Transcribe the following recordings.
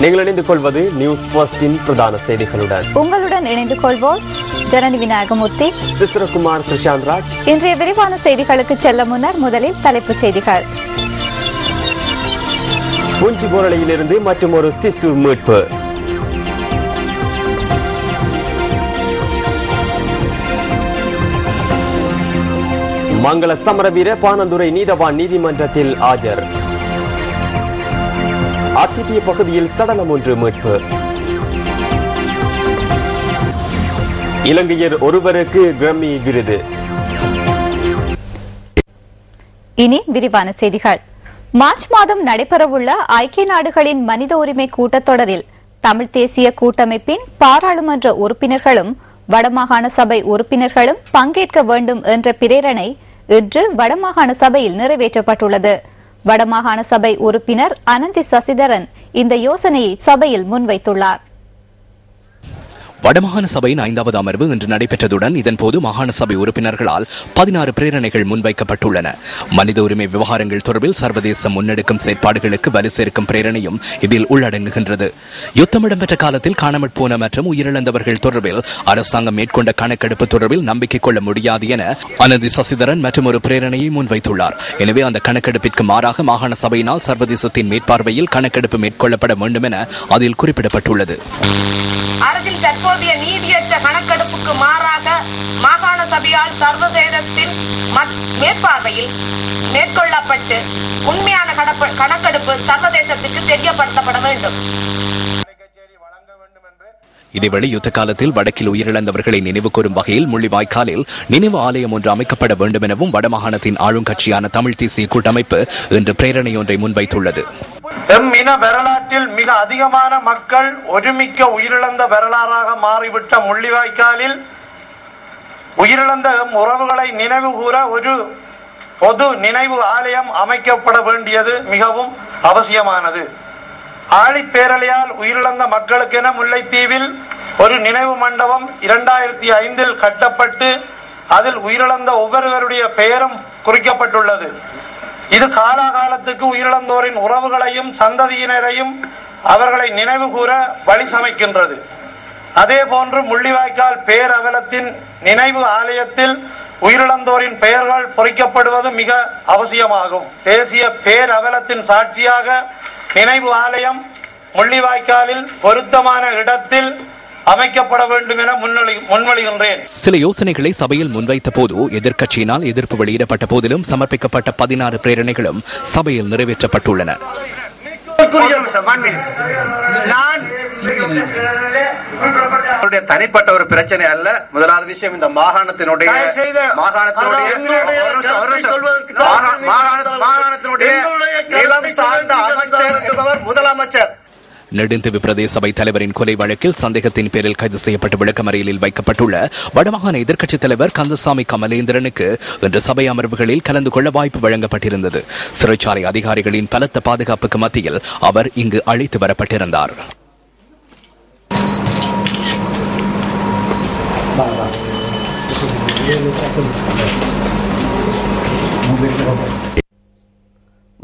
நீங்கள் இணைந்து கொள்வது நியூஸ் ஃபர்ஸ்டின் பிரதான செய்திகளுடன். உங்களுடன் இணைந்து கொள்வோர் ஜனனி விநாயகமூர்த்தி, சிசிரகுமார், பிரசாந்த் ராஜ். இன்றைய விரிவான செய்திகளுக்கு செல்ல முன்னர் முதலில் தலைப்புச் செய்திகள். பூஞ்சிபோரளையிலிருந்து மற்றும் ஒரு சிசு மீட்பு. மங்கள சமரவீர பானந்துரை நீதவான் நீதிமன்றத்தில் ஆஜர். அத்திட்டிய பகுதியில் சடலம் ஒன்று மீட்பு. இலங்கையர் ஒருவருக்கு கிராமி விருது. இனி விரிவான செய்திகள். மார்ச் மாதம் நடைபெறவுள்ள ஐக்கிய நாடுகளின் மனித உரிமை கூட்டத்தொடரில் தமிழ் தேசிய கூட்டமைப்பின் பாராளுமன்ற உறுப்பினர்களும் வடமாகாண சபை உறுப்பினர்களும் பங்கேற்க வேண்டும் என்ற பிரேரணை இன்று வடமாகாண சபையில் நிறைவேற்றப்பட்டுள்ளது. வடமாகாண சபை உறுப்பினர் அனந்தி சசிதரன் இந்த யோசனையை சபையில் முன்வைத்துள்ளார். வடமாகாண சபையின் 5வது அமர்வு இன்று நடைபெற்றதுடன் இதன்போது மாகாண சபை உறுப்பினர்களால் 16 பிரேரணைகள் முன்வைக்கப்பட்டுள்ளன. மனித உரிமை விவகாரங்கள் தொடர்பில் சர்வதேசம் முன்னெடுக்கும் செயற்பாடுகளுக்கு வலு சேர்க்கும் பிரேரணையும் இதில் உள்ளடங்குகின்றது. யுத்தம் இடம்பெற்ற காலத்தில் காணாமற் போன மற்றும் உயிரிழந்தவர்கள் தொடர்பில் அரசாங்கம் மேற்கொண்ட கணக்கெடுப்பு தொடர்பில் நம்பிக்கை கொள்ள முடியாது என அனந்தி சசிதரன் மற்றும் ஒரு பிரேரணையை முன்வைத்துள்ளார். எனவே அந்த கணக்கெடுப்பிற்கு மாறாக மாகாண சபையினால் சர்வதேசத்தின் மேற்பார்வையில் கணக்கெடுப்பு மேற்கொள்ளப்பட வேண்டும் என அதில் குறிப்பிடப்பட்டுள்ளது. அரசின் தற்போதைய நீதியற்ற கணக்கெடுப்புக்கு மாறாக மாகாண சபையால் சர்வதேசத்தின் மேற்பார்வையில் மேற்கொள்ளப்பட்டு உண்மையான கணக்கெடுப்பு சர்வதேசத்துக்கு தெரியப்படுத்தப்பட வேண்டும். இதேவேளை யுத்த காலத்தில் வடக்கில் உயிரிழந்தவர்களை நினைவு கூறும் வகையில் முள்ளிவாய்க்காலில் நினைவு ஆலயம் ஒன்று அமைக்கப்பட வேண்டும் எனவும் வடமாகாணத்தின் ஆளும் கட்சியான தமிழ் தேசிய கூட்டமைப்பு இன்று பிரேரணை ஒன்றை முன்வைத்துள்ளது. இன வரலாற்றில் மிக அதிகமான மக்கள் ஒருமிக்க உயிரிழந்த வரலாறாக மாறிவிட்ட முள்ளிவாய்க்காலில் உயிரிழந்த உறவுகளை நினைவு கூற ஒரு பொது நினைவு ஆலயம் அமைக்கப்பட வேண்டியது மிகவும் அவசியமானது. ஆழிப்பேரலையால் உயிரிழந்த மக்களுக்கென முல்லைத்தீவில் ஒரு நினைவு மண்டபம் 2005 கட்டப்பட்டு அதில் உயிரிழந்த ஒவ்வொருவருடைய பெயரும் குறிக்கப்பட்டுள்ளது. இது காலாகாலத்துக்கு உயிரிழந்தோரின் உறவுகளையும் சந்ததியினரையும் அவர்களை நினைவு கூற வழி சமைக்கின்றது. அதே போன்று முள்ளிவாய்க்கால் பேரவலத்தின் நினைவு ஆலயத்தில் உயிரிழந்தோரின் பெயர்கள் பொறிக்கப்படுவது மிக அவசியமாகும். தேசிய பேரவலத்தின் சாட்சியாக நினைவு ஆலயம் முள்ளிவாய்க்காலில் பொருத்தமான இடத்தில் அமைக்கப்பட வேண்டும் என முன்மொழிகின்றேன். சில யோசனைகளை சபையில் முன்வைத்த போது எதிர்க்கட்சியினால் எதிர்ப்பு வெளியிடப்பட்ட போதிலும் சமர்ப்பிக்கப்பட்ட 16 பிரேரணைகளும் சபையில் நிறைவேற்றப்பட்டுள்ளன. தனிப்பட்ட ஒரு பிரச்சனை அல்ல. முதலாவது விஷயம், இந்த மாகாணத்தினுடைய நிலம் சார்ந்த அமைச்சர் என்பவர் முதலமைச்சர். நெடுந்தீவு பிரதேச சபை தலைவரின் கொலை வழக்கில் சந்தேகத்தின் பேரில் கைது செய்யப்பட்டு விளக்கமறியலில் வைக்கப்பட்டுள்ள வடமாகாண எதிர்க்கட்சித் தலைவர் கந்தசாமி கமலேந்திரனுக்கு இன்று சபை அமர்வுகளில் கலந்து கொள்ள வாய்ப்பு வழங்கப்பட்டிருந்தது. சிறைச்சாலை அதிகாரிகளின் பலத்த பாதுகாப்புக்கு மத்தியில் அவர் இங்கு அழைத்து வரப்பட்டிருந்தார்.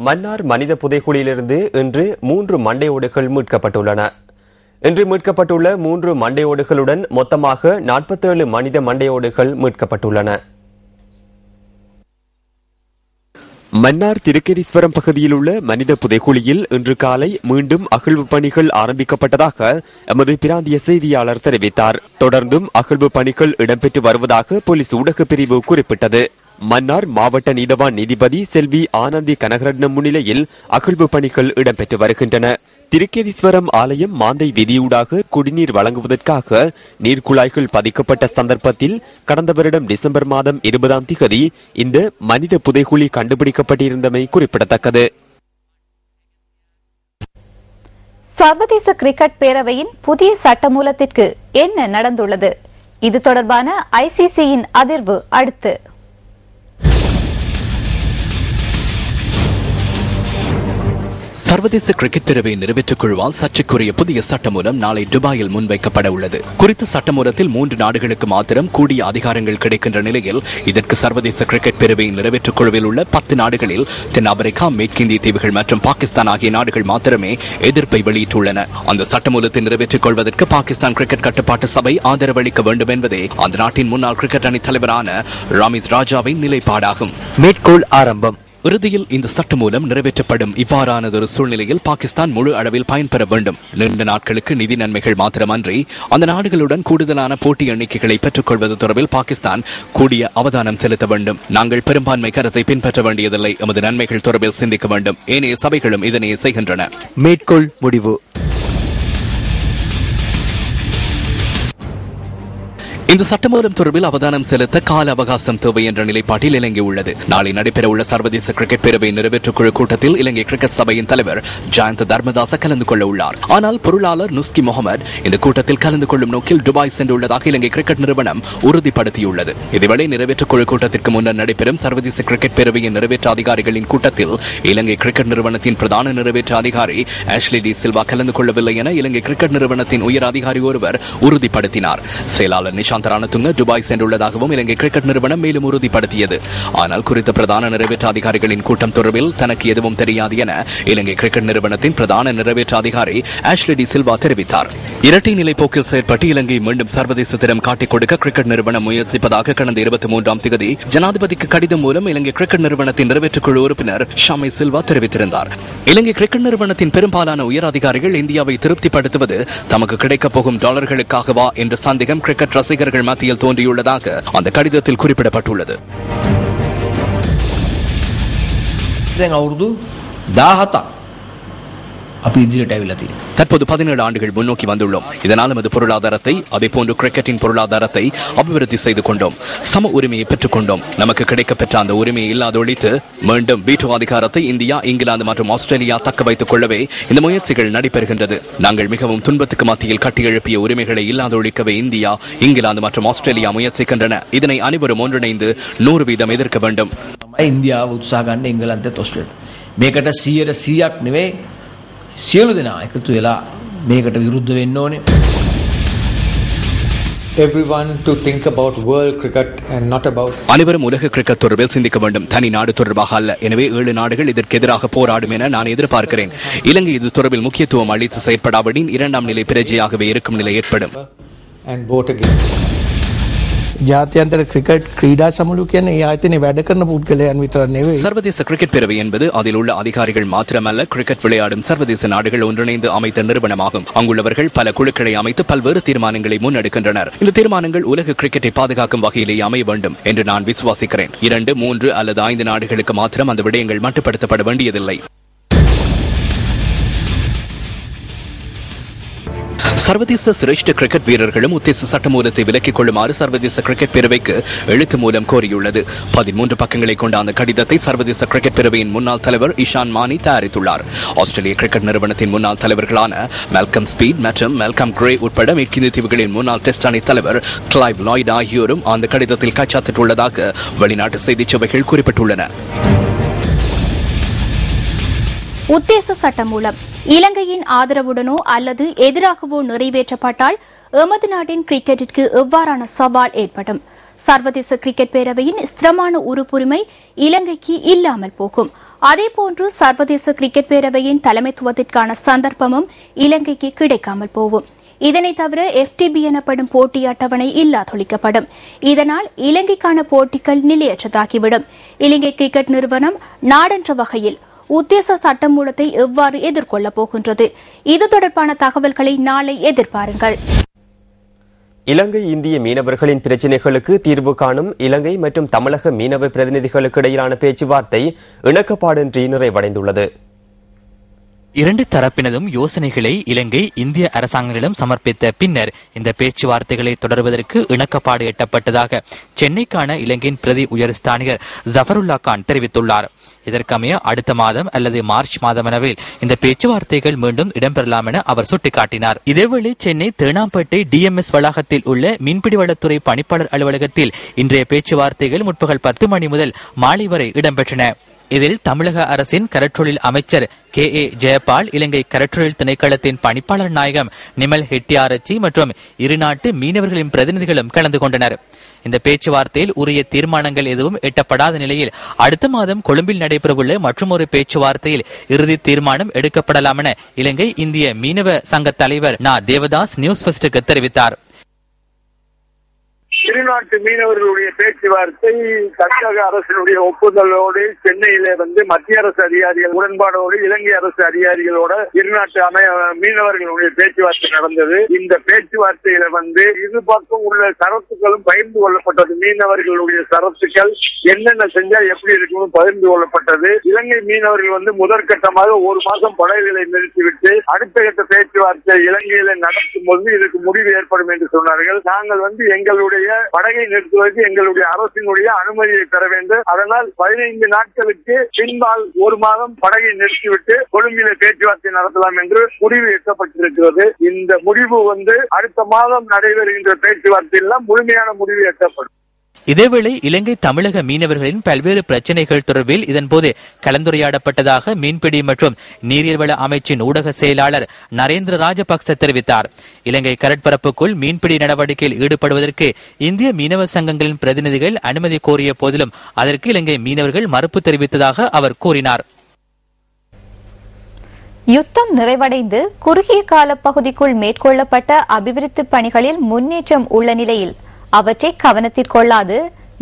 மன்னார் மனித புதைக்குழியிலிருந்து இன்று 3 மண்டையோடுகள் மீட்கப்பட்டுள்ளன. இன்று மீட்கப்பட்டுள்ள 3 மண்டையோடுகளுடன் மொத்தமாக 47 மனித மண்டையோடுகள் மீட்கப்பட்டுள்ளன. மன்னார் திருக்கேதீஸ்வரம் பகுதியில் உள்ள மனித புதைக்குழியில் இன்று காலை மீண்டும் அகழ்வு பணிகள் ஆரம்பிக்கப்பட்டதாக எமது பிராந்திய செய்தியாளர் தெரிவித்தார். தொடர்ந்தும் அகழ்வு பணிகள் இடம்பெற்று வருவதாக போலீஸ் ஊடகப் பிரிவு குறிப்பிட்டது. மன்னார் மாவட்ட நீதவான் நீதிபதி செல்வி ஆனந்தி கனகரட்னம் முன்னிலையில் அகழ்வு பணிகள் இடம்பெற்று வருகின்றன. திருக்கேதீஸ்வரம் ஆலயம் மாந்தை வீதியூடாக குடிநீர் வழங்குவதற்காக நீர்க்குழாய்கள் பதிக்கப்பட்ட சந்தர்ப்பத்தில் கடந்த வருடம் டிசம்பர் மாதம் 20ஆம் தேதி இந்த மனித புதைக்குழி கண்டுபிடிக்கப்பட்டிருந்தமை குறிப்பிடத்தக்கது. சர்வதேச கிரிக்கெட் பேரவையின் புதிய சட்டமூலத்திற்கு என்ன நடந்துள்ளது? இது தொடர்பான ஐசிசியின் அதிர்வு அடுத்து. சர்வதேச கிரிக்கெட் பிரிவை நிறைவேற்றுக் குழுவால் சர்ச்சைக்குரிய புதிய சட்டமூலம் நாளை துபாயில் முன்வைக்கப்பட உள்ளது. குறித்த சட்டமூலத்தில் 3 நாடுகளுக்கு மாத்திரம் கூடிய அதிகாரங்கள் கிடைக்கின்ற நிலையில் இதற்கு சர்வதேச கிரிக்கெட் பிரிவை நிறைவேற்றுக் குழுவில் உள்ள 10 நாடுகளில் தென் ஆப்பிரிக்கா, மேற்கிந்திய தீவுகள் மற்றும் பாகிஸ்தான் ஆகிய நாடுகள் மாத்திரமே எதிர்ப்பை வெளியிட்டுள்ளன. அந்த சட்டமூலத்தை நிறைவேற்றிக் கொள்வதற்கு பாகிஸ்தான் கிரிக்கெட் கட்டுப்பாட்டு சபை ஆதரவளிக்க வேண்டும் என்பதே அந்த நாட்டின் முன்னாள் கிரிக்கெட் அணி தலைவரான ராமிஸ் ராஜாவின் நிலைப்பாடாகும். மேற்கோள் ஆரம்பம். இறுதியில் இந்த சட்டம் மூலம் நிறைவேற்றப்படும் இவ்வாறானதொரு சூழ்நிலையில் பாகிஸ்தான் முழு அளவில் பயன்பெற வேண்டும். நீண்ட நாட்களுக்கு நிதி நன்மைகள் மாத்திரமன்றி அந்த நாடுகளுடன் கூடுதலான போட்டி எண்ணிக்கைகளை பெற்றுக் கொள்வது தொடர்பில் பாகிஸ்தான் கூடிய அவதானம் செலுத்த வேண்டும். நாங்கள் பெரும்பான்மை கருத்தை பின்பற்ற வேண்டியதில்லை, எமது நன்மைகள் தொடர்பில் சிந்திக்க வேண்டும். ஏனைய சபைகளும் இதனை செய்கின்றன. மேற்கோள் முடிவு. இந்த சட்டமூலம் தொடர்பில் அவதானம் செலுத்த கால அவகாசம் தேவை என்ற நிலைப்பாட்டில் இலங்கை உள்ளது. நாளை நடைபெறவுள்ள சர்வதேச கிரிக்கெட் பேரவை நிறைவேற்றுக் குழு கூட்டத்தில் இலங்கை கிரிக்கெட் சபையின் தலைவர் ஜயந்த தர்மதாச கலந்து கொள்ள உள்ளார். ஆனால் பொருளாளர் நுஸ்கி முகமது இந்த கூட்டத்தில் கலந்து கொள்ளும் நோக்கில் துபாய் சென்றுள்ளதாக இலங்கை கிரிக்கெட் நிறுவனம் உறுதிப்படுத்தியுள்ளது. இதேவேளை நிறைவேற்றுக் குழு கூட்டத்திற்கு முன்னர் நடைபெறும் சர்வதேச கிரிக்கெட் பேரவையின் நிறைவேற்ற அதிகாரிகளின் கூட்டத்தில் இலங்கை கிரிக்கெட் நிறுவனத்தின் பிரதான நிறைவேற்ற அதிகாரி ஆஷ்லி டி சில்வா கலந்து கொள்ளவில்லை என இலங்கை கிரிக்கெட் நிறுவனத்தின் உயர் அதிகாரி ஒருவர் உறுதிப்படுத்தினார். செயலாளர் நிஷாந்தரானதுங்க துபாய் சென்றுள்ளதாகவும் இலங்கை கிரிக்கெட் நிறுவனம் மேலும் உறுதிப்படுத்தியது. ஆனால் குறித்த பிரதான நிறைவேற்ற அதிகாரிகளின் கூட்டம் தொடர்பில் தனக்கு எதுவும் தெரியாது என இலங்கை கிரிக்கெட் நிறுவனத்தின் பிரதான நிறைவேற்ற அதிகாரி ஆஷ்லி டி சில்வா தெரிவித்தார். இரட்டை நிலை போக்கில் செயற்பட்டு இலங்கை மீண்டும் சர்வதேசத்திடம் காட்டிக் கொடுக்க கிரிக்கெட் நிறுவனம் முயற்சிப்பதாக கடந்த 23ஆம் தேதி ஜனாதிபதிக்கு கடிதம் மூலம் இலங்கை கிரிக்கெட் நிறுவனத்தின் நிறைவேற்றுக் குழு உறுப்பினர் ஷாமி சில்வா தெரிவித்திருந்தார். இலங்கை கிரிக்கெட் நிறுவனத்தின் பெரும்பாலான உயர் அதிகாரிகள் இந்தியாவை திருப்திப்படுத்துவது தமக்கு கிடைக்கப் போகும் டாலர்களுக்காகவா என்ற சந்தேகம் கிரிக்கெட் ரசிகர்கள் மத்தியில் தோன்றியுள்ளதாக அந்த கடிதத்தில் குறிப்பிடப்பட்டுள்ளது. தற்போது 17 ஆண்டுகள் முன்னோக்கி வந்துள்ளோம். இதனால் நமது பொருளாதாரத்தை அதே போன்று கிரிக்கெட்டின் பொருளாதாரத்தை அபிவிருத்தி செய்து கொண்டோம். சம உரிமையை பெற்றுக் கொண்டோம். நமக்கு கிடைக்கப்பெற்ற அந்த உரிமையை இல்லாத ஒழித்து மீண்டும் வீட்டு அதிகாரத்தை இந்தியா, இங்கிலாந்து மற்றும் ஆஸ்திரேலியா தக்க வைத்துக் கொள்ளவே இந்த முயற்சிகள் நடைபெறுகின்றது. நாங்கள் மிகவும் துன்பத்துக்கு மத்தியில் கட்டியெழுப்பிய உரிமைகளை இல்லாத ஒழிக்கவே இந்தியா, இங்கிலாந்து மற்றும் ஆஸ்திரேலியா முயற்சிக்கின்றன. இதனை அனைவரும் ஒன்றிணைந்து 100% எதிர்க்க வேண்டும். இந்தியா උත්සාහ ඉංගලන්තයත් ඔස්ට්‍රේලියාවත් මේකට 100% නෙවෙයි සියලු දෙනා එකතු වෙලා මේකට විරුද්ධ වෙන්න ඕනේ. Everyone to think about world cricket and not about. அனைவரும் உலக கிரிக்கெட் தொடர்பில் சிந்திக்க வேண்டும், தனி நாடு தொடர்பாக அல்ல. எனவே 7 நாடுகள் இதற்கு எதிராக போராடும் என நான் எதிர்பார்க்கிறேன். இலங்கை இது தொடர்பில் முக்கியத்துவம் அளித்து செயற்படாவிடின் 2ஆம் நிலை பிரஜையாகவே இருக்கும் நிலை ஏற்படும். And vote again. ජාත්‍යන්තර ක්‍රිකට් ක්‍රීඩා සමුළු කියන්නේ ඒ ආයතනයේ වැඩ කරන පුද්ගලයන් විතර නෙවෙයි. சர்வதேச கிரிக்கெட் பேரவை என்பது அதில் உள்ள அதிகாரிகள் மாத்திரமல்ல, கிரிக்கெட் விளையாடும் சர்வதேச நாடுகள் ஒன்றிணைந்து அமைத்த நிறுவனமாகும். அங்குள்ளவர்கள் பல குழுக்களை அமைத்து பல்வேறு தீர்மானங்களை முன்னெடுக்கின்றனர். இந்த தீர்மானங்கள் உலக கிரிக்கெட்டை பாதுகாக்கும் வகையிலேயே அமைய வேண்டும் என்று நான் விசுவாசிக்கிறேன். 2, 3 அல்லது 5 நாடுகளுக்கு மாத்திரம் அந்த விடயங்கள் மட்டுப்படுத்தப்பட வேண்டியதில்லை. சர்வதேச சிரேஷ்ட கிரிக்கெட் வீரர்களும் உத்தேச சட்டமூலத்தை விலக்கிக் கொள்ளுமாறு சர்வதேச கிரிக்கெட் பேரவைக்கு எழுத்து மூலம் கோரியுள்ளது. 13 பக்கங்களை கொண்ட அந்த கடிதத்தை சர்வதேச கிரிக்கெட் பேரவையின் முன்னாள் தலைவர் இஷான் மானி தயாரித்துள்ளார். ஆஸ்திரேலிய கிரிக்கெட் நிறுவனத்தின் முன்னாள் தலைவர்களான மெல்கம் ஸ்பீட் மற்றும் மெல்கம் கிரே உட்பட மேற்கிந்திய தீவுகளின் முன்னாள் டெஸ்ட் அணி தலைவர் கிளைவ் லாய்ட் ஆகியோரும் அந்த கடிதத்தில் கைச்சாத்திட்டுள்ளதாக வெளிநாட்டு செய்திச் சேவைகள் குறிப்பிட்டுள்ளன. உத்தேச சட்டம் மூலம் இலங்கையின் ஆதரவுடனோ அல்லது எதிராகவோ நிறைவேற்றப்பட்டால் எமது நாட்டின் கிரிக்கெட்டிற்கு எவ்வாறான சவால் ஏற்படும்? சர்வதேச கிரிக்கெட் பேரவையின் ஸ்திரமான உறுப்புரிமை இலங்கைக்கு இல்லாமல் போகும். அதேபோன்று சர்வதேச கிரிக்கெட் பேரவையின் தலைமைத்துவத்திற்கான சந்தர்ப்பமும் இலங்கைக்கு கிடைக்காமல் போகும். இதனை தவிர FTB எனப்படும் போட்டி அட்டவணை இல்லாதொழிக்கப்படும். இதனால் இலங்கைக்கான போட்டிகள் நிலையற்றதாகிவிடும். இலங்கை கிரிக்கெட் நிறுவனம் நாடென்ற வகையில் உத்தேச சட்டமூலத்தை எவ்வாறு எதிர்கொள்ளப் போகின்றது? இது தொடர்பான தகவல்களை நாளை எதிர்பாருங்கள். இலங்கை இந்திய மீனவர்களின் பிரச்சினைகளுக்கு தீர்வு காணும் இலங்கை மற்றும் தமிழக மீனவ பிரதிநிதிகளுக்கு இடையிலான பேச்சுவார்த்தை இணக்கப்பாடின்றி நிறைவடைந்துள்ளது. 2 தரப்பினதும் யோசனைகளை இலங்கை இந்திய அரசாங்கங்களிடம் சமர்ப்பித்த பின்னர் இந்த பேச்சுவார்த்தைகளை தொடர்வதற்கு இணக்கப்பாடு எட்டப்பட்டதாக சென்னைக்கான இலங்கையின் பிரதி உயர்ஸ்தானிகர் ஜஃபருல்லா கான் தெரிவித்துள்ளார். இதற்கமைய அடுத்த மாதம் அல்லது மார்ச் மாதமளவில் இந்த பேச்சுவார்த்தைகள் மீண்டும் இடம்பெறலாம் என அவர் சுட்டிக்காட்டினார். இதேவேளை சென்னை தேனாம்பேட்டை DMS வளாகத்தில் உள்ள மீன்பிடி வளத்துறை பணிப்பாளர் அலுவலகத்தில் இன்றைய பேச்சுவார்த்தைகள் முற்பகல் 10 மணி முதல் மாலை வரை இடம்பெற்றன. இதில் தமிழக அரசின் கடற்றொழில் அமைச்சர் KA ஜெயபால், இலங்கை கடற்றொழில் திணைக்களத்தின் பணிப்பாளர் நாயகம் நிமல் ஹெட்டியாரச்சி மற்றும் இருநாட்டு மீனவர்களின் பிரதிநிதிகளும் கலந்து கொண்டனர். இந்த பேச்சுவார்த்தையில் உரிய தீர்மானங்கள் எதுவும் எட்டப்படாத நிலையில் அடுத்த மாதம் கொழும்பில் நடைபெறவுள்ள மற்றொரு பேச்சுவார்த்தையில் இறுதி தீர்மானம் எடுக்கப்படலாம் என இலங்கை இந்திய மீனவ சங்க தலைவர் தேவதாஸ் நியூஸ் ஃபர்ஸ்டுக்கு தெரிவித்தார். இருநாட்டு மீனவர்களுடைய பேச்சுவார்த்தை தமிழக அரசினுடைய ஒப்புதலோடு சென்னையிலே மத்திய அரசு அதிகாரிகள் உடன்பாடோடு இலங்கை அரசு அதிகாரிகளோட இருநாட்டு மீனவர்களுடைய பேச்சுவார்த்தை நடந்தது. இந்த பேச்சுவார்த்தையில இரு பக்கம் உள்ள சரத்துக்களும் பகிர்ந்து கொள்ளப்பட்டது. மீனவர்களுடைய சரத்துக்கள் என்னென்ன செஞ்சா எப்படி இருக்குன்னு பகிர்ந்து கொள்ளப்பட்டது. இலங்கை மீனவர்கள் முதற்கட்டமாக ஒரு மாதம் படகுகளை நிறுத்திவிட்டு அடுத்த கட்ட பேச்சுவார்த்தை இலங்கையில நடத்தும் போது இதுக்கு முடிவு ஏற்படும் என்று சொன்னார்கள். நாங்கள் எங்களுடைய படகை நிறுத்துவதற்கு எங்களுடைய அரசினுடைய அனுமதியை பெற வேண்டும். அதனால் 15 நாட்களுக்கு பின்பால் ஒரு மாதம் படகை நிறுத்திவிட்டு கொழும்பிலே பேச்சுவார்த்தை நடத்தலாம் என்று முடிவு எட்டப்பட்டிருக்கிறது. இந்த முடிவு அடுத்த மாதம் நடைபெறுகின்ற பேச்சுவார்த்தையில் முழுமையான முடிவு எட்டப்படும். இதேவேளை இலங்கை தமிழக மீனவர்களின் பல்வேறு பிரச்சினைகள் தொடர்பில் இதன்போது கலந்துரையாடப்பட்டதாக மீன்பிடி மற்றும் நீரியல் வள அமைச்சின் ஊடக செயலாளர் நரேந்திர ராஜபக்ச தெரிவித்தார். இலங்கை கடற்பரப்புக்குள் மீன்பிடி நடவடிக்கையில் ஈடுபடுவதற்கு இந்திய மீனவ சங்கங்களின் பிரதிநிதிகள் அனுமதி கோரிய போதிலும் அதற்கு இலங்கை மீனவர்கள் மறுப்பு தெரிவித்ததாக அவர் கூறினார். யுத்தம் நிறைவடைந்து குறுகிய கால பகுதிக்குள் மேற்கொள்ளப்பட்ட அபிவிருத்தி பணிகளில் முன்னேற்றம் உள்ள நிலையில் அவற்றை கவனத்திற்கொள்ளாது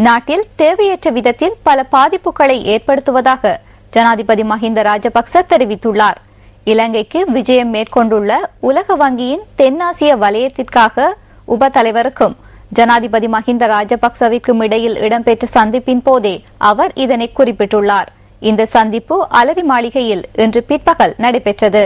நாட்டில் தேவையற்ற விதத்தில் பல பாதிப்புகளை ஏற்படுத்துவதாக ஜனாதிபதி மஹிந்த ராஜபக்ச தெரிவித்துள்ளார். இலங்கைக்கு விஜயம் மேற்கொண்டுள்ள உலக வங்கியின் தென்னாசிய வலயத்திற்காக உப தலைவருக்கும் ஜனாதிபதி மஹிந்த ராஜபக்சவிற்கும் இடையில் இடம்பெற்ற சந்திப்பின் போதே அவர் இதனை குறிப்பிட்டுள்ளார். இந்த சந்திப்பு அலரி மாளிகையில் இன்று பிற்பகல் நடைபெற்றது.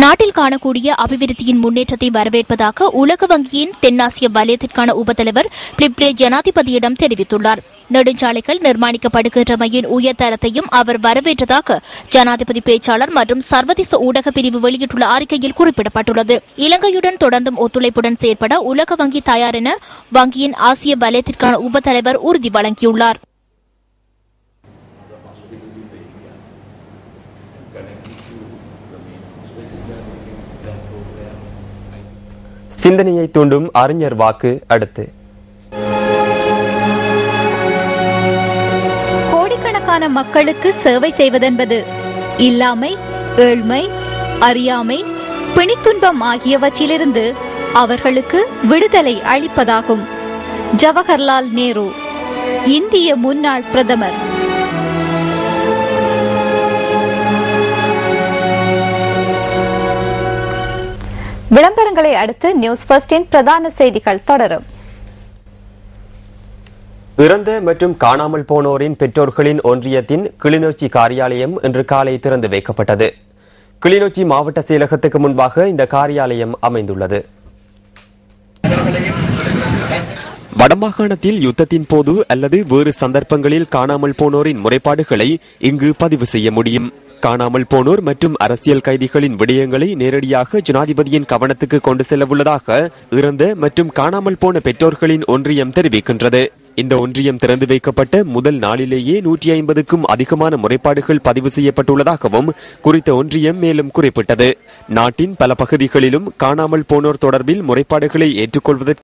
நாட்டில் காணக்கூடிய அபிவிருத்தியின் முன்னேற்றத்தை வரவேற்பதாக உலக வங்கியின் தென்னாசிய வலயத்திற்கான உபத்தலைவர் பிலிப்ரே ஜனாதிபதியிடம் தெரிவித்துள்ளார். நெடுஞ்சாலைகள் நிர்மாணிக்கப்படுகின்றமையின் உயர்தரத்தையும் அவர் வரவேற்றதாக ஜனாதிபதி பேச்சாளர் மற்றும் சர்வதேச ஊடக பிரிவு வெளியிட்டுள்ள அறிக்கையில் குறிப்பிடப்பட்டுள்ளது. இலங்கையுடன் தொடர்ந்தும் ஒத்துழைப்புடன் செயற்பட உலக வங்கி தயார் என வங்கியின் ஆசிய வலயத்திற்கான உபத்தலைவர் உறுதி வழங்கியுள்ளார். சிந்தனையை தூண்டும் அறிஞர் வாக்கு. அடுத்து கோடிக்கணக்கான மக்களுக்கு சேவை செய்வதென்பது இல்லாமை, ஏழ்மை, அறியாமை, பிணித்துன்பம் ஆகியவற்றிலிருந்து அவர்களுக்கு விடுதலை அளிப்பதாகும். ஜவஹர்லால் நேரு, இந்திய முன்னாள் பிரதமர். விளம்பரங்களை அடுத்து நியூஸ் ஃபர்ஸ்டின் பிரதான செய்திகள் தொடரும். இறந்த மற்றும் காணாமல் போனோரின் பெற்றோர்களின் ஒன்றியத்தின் கிளிநொச்சி காரியாலயம் இன்று காலை திறந்து வைக்கப்பட்டது. கிளிநொச்சி மாவட்ட செயலகத்துக்கு முன்பாக இந்த காரியாலயம் அமைந்துள்ளது. வடமாகாணத்தில் யுத்தத்தின் போது அல்லது வேறு சந்தர்ப்பங்களில் காணாமல் போனோரின் முறைப்பாடுகளை இங்கு பதிவு செய்ய முடியும். காணாமல் போனோர் மற்றும் அரசியல் கைதிகளின் விடயங்களை நேரடியாக ஜனாதிபதியின் கவனத்துக்கு கொண்டு செல்லவுள்ளதாக இறந்த மற்றும் காணாமல் போன பெற்றோர்களின் ஒன்றியம் தெரிவிக்கின்றது. இந்த ஒன்றியம் திறந்து வைக்கப்பட்ட முதல் நாளிலேயே 150க்கும் அதிகமான முறைப்பாடுகள் பதிவு செய்யப்பட்டுள்ளதாகவும் குறித்த ஒன்றியம் மேலும் குறிப்பிட்டது. நாட்டின் பல பகுதிகளிலும் காணாமல் போனோர் தொடர்பில் முறைப்பாடுகளை ஏற்றுக்கொள்வதற்கு